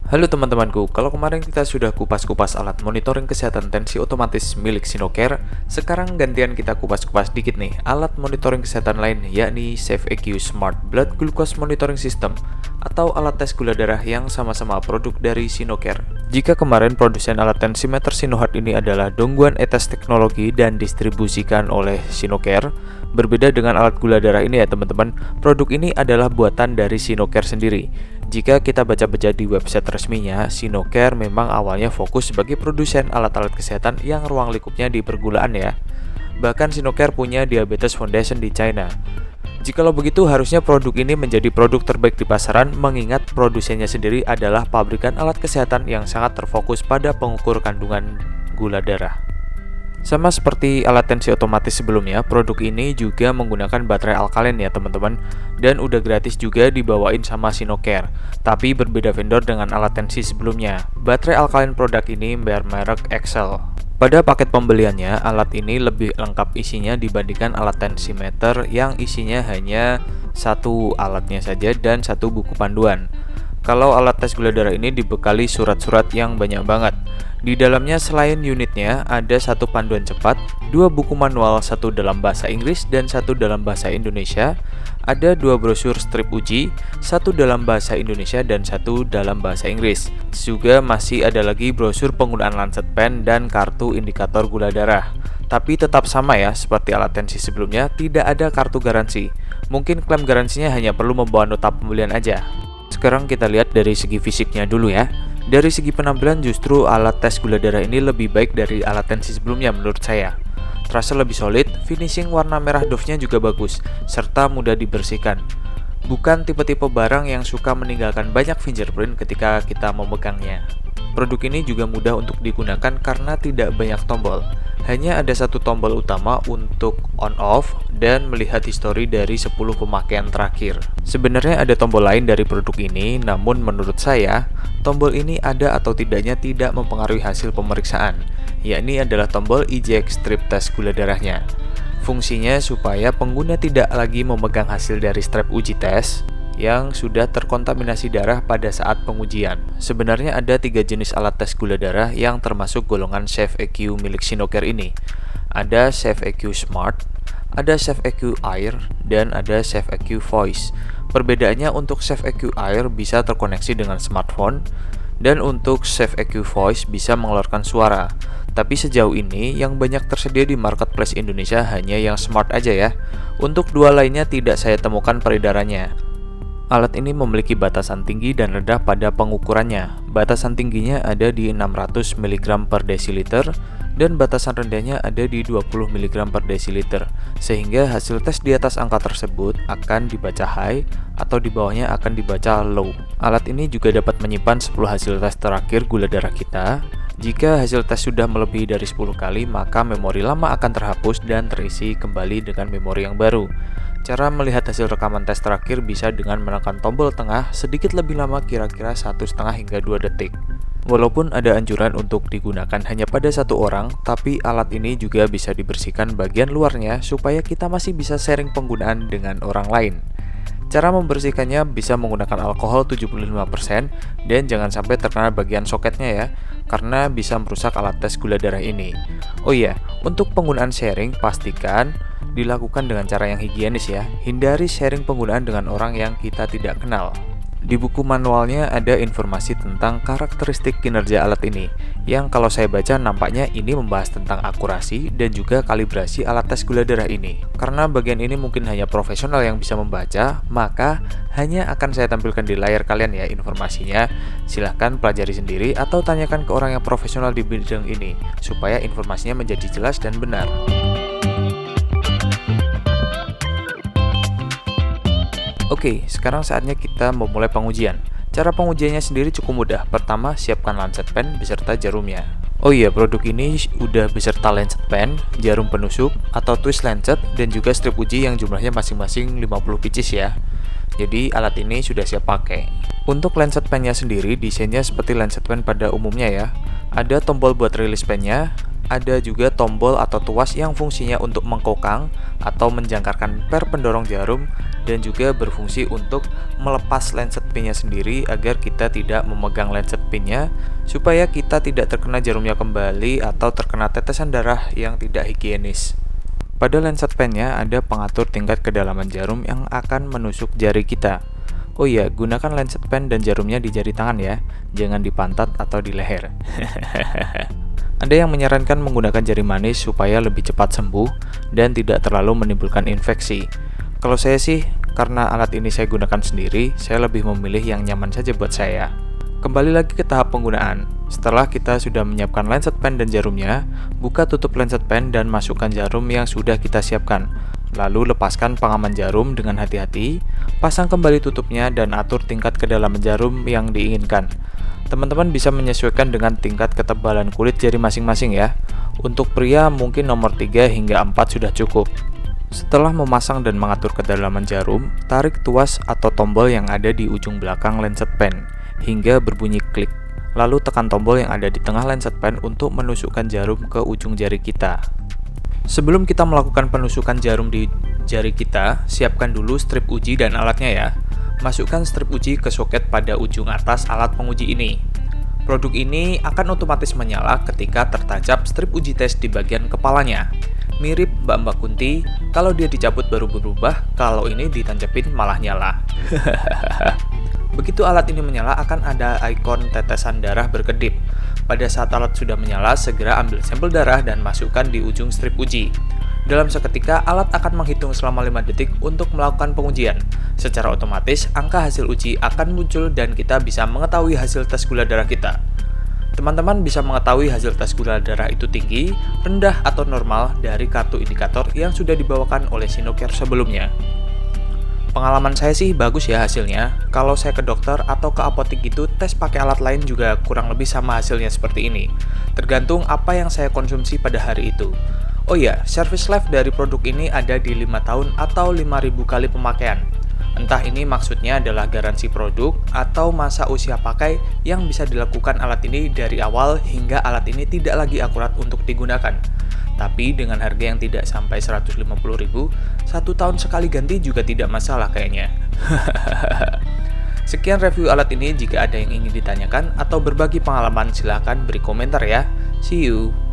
Halo teman-temanku, kalau kemarin kita sudah kupas-kupas alat monitoring kesehatan tensi otomatis milik Sinocare, sekarang gantian kita kupas-kupas dikit nih alat monitoring kesehatan lain, yakni SafeEQ Smart Blood Glucose Monitoring System atau alat tes gula darah yang sama-sama produk dari Sinocare. Jika kemarin produsen alat tensimeter Sinohard ini adalah Dongguan ETS Teknologi dan distribusikan oleh Sinocare, berbeda dengan alat gula darah ini ya teman-teman, produk ini adalah buatan dari Sinocare sendiri. Jika kita baca-baca di website resminya, Sinocare memang awalnya fokus sebagai produsen alat-alat kesehatan yang ruang lingkupnya di pergulaan ya. Bahkan Sinocare punya Diabetes Foundation di China. Jikalau begitu, harusnya produk ini menjadi produk terbaik di pasaran mengingat produsennya sendiri adalah pabrikan alat kesehatan yang sangat terfokus pada pengukur kandungan gula darah. Sama seperti alat tensi otomatis sebelumnya, produk ini juga menggunakan baterai alkalen ya teman-teman, dan udah gratis juga dibawain sama Sinocare. Tapi berbeda vendor dengan alat tensi sebelumnya. Baterai alkalen produk ini bermerek Excel. Pada paket pembeliannya, alat ini lebih lengkap isinya dibandingkan alat tensimeter yang isinya hanya satu alatnya saja dan satu buku panduan. Kalau alat tes gula darah ini dibekali surat-surat yang banyak banget. Di dalamnya selain unitnya ada satu panduan cepat, dua buku manual, satu dalam bahasa Inggris dan satu dalam bahasa Indonesia, ada dua brosur strip uji, satu dalam bahasa Indonesia dan satu dalam bahasa Inggris. Juga masih ada lagi brosur penggunaan Lancet Pen dan kartu indikator gula darah. Tapi tetap sama ya, seperti alat tensi sebelumnya, tidak ada kartu garansi. Mungkin klaim garansinya hanya perlu membawa nota pembelian aja. Sekarang kita lihat dari segi fisiknya dulu ya. Dari segi penampilan justru alat tes gula darah ini lebih baik dari alat tensi sebelumnya menurut saya. Terasa lebih solid, finishing warna merah doff-nya juga bagus, serta mudah dibersihkan. Bukan tipe-tipe barang yang suka meninggalkan banyak fingerprint ketika kita memegangnya. Produk ini juga mudah untuk digunakan karena tidak banyak tombol. Hanya ada satu tombol utama untuk on-off dan melihat histori dari 10 pemakaian terakhir. Sebenarnya ada tombol lain dari produk ini, namun menurut saya, tombol ini ada atau tidaknya tidak mempengaruhi hasil pemeriksaan, yakni adalah tombol eject strip tes gula darahnya. Fungsinya supaya pengguna tidak lagi memegang hasil dari strap uji tes yang sudah terkontaminasi darah pada saat pengujian. Sebenarnya ada 3 jenis alat tes gula darah yang termasuk golongan SafeEQ milik Sinocare ini. Ada SafeEQ Smart, ada SafeEQ Air, dan ada SafeEQ Voice. Perbedaannya untuk SafeEQ Air bisa terkoneksi dengan smartphone, dan untuk SafeEQ Voice bisa mengeluarkan suara. Tapi sejauh ini yang banyak tersedia di marketplace Indonesia hanya yang smart aja ya. Untuk dua lainnya tidak saya temukan peredarannya. Alat ini memiliki batasan tinggi dan rendah pada pengukurannya. Batasan tingginya ada di 600 mg per desiliter dan batasan rendahnya ada di 20 mg per desiliter. Sehingga hasil tes di atas angka tersebut akan dibaca high atau di bawahnya akan dibaca low. Alat ini juga dapat menyimpan 10 hasil tes terakhir gula darah kita. Jika hasil tes sudah melebihi dari 10 kali, maka memori lama akan terhapus dan terisi kembali dengan memori yang baru. Cara melihat hasil rekaman tes terakhir bisa dengan menekan tombol tengah sedikit lebih lama, kira-kira 1,5 hingga 2 detik. Walaupun ada anjuran untuk digunakan hanya pada satu orang, tapi alat ini juga bisa dibersihkan bagian luarnya supaya kita masih bisa sharing penggunaan dengan orang lain. Cara membersihkannya bisa menggunakan alkohol 75% dan jangan sampai terkena bagian soketnya ya, karena bisa merusak alat tes gula darah ini. Oh iya, untuk penggunaan sharing pastikan dilakukan dengan cara yang higienis ya. Hindari sharing penggunaan dengan orang yang kita tidak kenal. Di buku manualnya ada informasi tentang karakteristik kinerja alat ini, yang kalau saya baca nampaknya ini membahas tentang akurasi dan juga kalibrasi alat tes gula darah ini. Karena bagian ini mungkin hanya profesional yang bisa membaca, maka hanya akan saya tampilkan di layar kalian ya informasinya. Silahkan pelajari sendiri atau tanyakan ke orang yang profesional di bidang ini, supaya informasinya menjadi jelas dan benar. Oke, sekarang saatnya kita memulai pengujian. Cara pengujiannya sendiri cukup mudah. Pertama, siapkan Lancet Pen beserta jarumnya. Oh iya, produk ini udah beserta Lancet Pen, jarum penusuk atau twist lancet, dan juga strip uji yang jumlahnya masing-masing 50 pieces ya. Jadi alat ini sudah siap pakai. Untuk Lancet Pen-nya sendiri desainnya seperti Lancet Pen pada umumnya ya. Ada tombol buat rilis pennya, ada juga tombol atau tuas yang fungsinya untuk mengkokang atau menjangkarkan per pendorong jarum dan juga berfungsi untuk melepas lancet pinnya sendiri agar kita tidak memegang lancet pinnya supaya kita tidak terkena jarumnya kembali atau terkena tetesan darah yang tidak higienis. Pada lancet pennya ada pengatur tingkat kedalaman jarum yang akan menusuk jari kita. Oh iya, gunakan lancet pen dan jarumnya di jari tangan ya, jangan di pantat atau di leher. Ada yang menyarankan menggunakan jari manis supaya lebih cepat sembuh dan tidak terlalu menimbulkan infeksi. Kalau saya sih, karena alat ini saya gunakan sendiri, saya lebih memilih yang nyaman saja buat saya. Kembali lagi ke tahap penggunaan. Setelah kita sudah menyiapkan lancet pen dan jarumnya, buka tutup lancet pen dan masukkan jarum yang sudah kita siapkan. Lalu lepaskan pengaman jarum dengan hati-hati, pasang kembali tutupnya dan atur tingkat kedalaman jarum yang diinginkan. Teman-teman bisa menyesuaikan dengan tingkat ketebalan kulit jari masing-masing ya. Untuk pria mungkin nomor 3 hingga 4 sudah cukup. Setelah memasang dan mengatur kedalaman jarum, tarik tuas atau tombol yang ada di ujung belakang lancet pen hingga berbunyi klik. Lalu tekan tombol yang ada di tengah lancet pen untuk menusukkan jarum ke ujung jari kita. Sebelum kita melakukan penusukan jarum di jari kita, siapkan dulu strip uji dan alatnya ya. Masukkan strip uji ke soket pada ujung atas alat penguji ini. Produk ini akan otomatis menyala ketika tertancap strip uji tes di bagian kepalanya. Mirip Mbak Kunti, kalau dia dicabut baru berubah, kalau ini ditancapin malah nyala. Begitu alat ini menyala akan ada ikon tetesan darah berkedip. Pada saat alat sudah menyala, segera ambil sampel darah dan masukkan di ujung strip uji. Dalam seketika, alat akan menghitung selama 5 detik untuk melakukan pengujian. Secara otomatis, angka hasil uji akan muncul dan kita bisa mengetahui hasil tes gula darah kita. Teman-teman bisa mengetahui hasil tes gula darah itu tinggi, rendah, atau normal dari kartu indikator yang sudah dibawakan oleh Sinocare sebelumnya. Pengalaman saya sih bagus ya hasilnya. Kalau saya ke dokter atau ke apotek gitu, tes pakai alat lain juga kurang lebih sama hasilnya seperti ini. Tergantung apa yang saya konsumsi pada hari itu. Oh iya, service life dari produk ini ada di 5 tahun atau 5.000 kali pemakaian. Entah ini maksudnya adalah garansi produk atau masa usia pakai yang bisa dilakukan alat ini dari awal hingga alat ini tidak lagi akurat untuk digunakan. Tapi dengan harga yang tidak sampai 150.000, 1 tahun sekali ganti juga tidak masalah kayaknya. Sekian review alat ini, jika ada yang ingin ditanyakan atau berbagi pengalaman silahkan beri komentar ya. See you!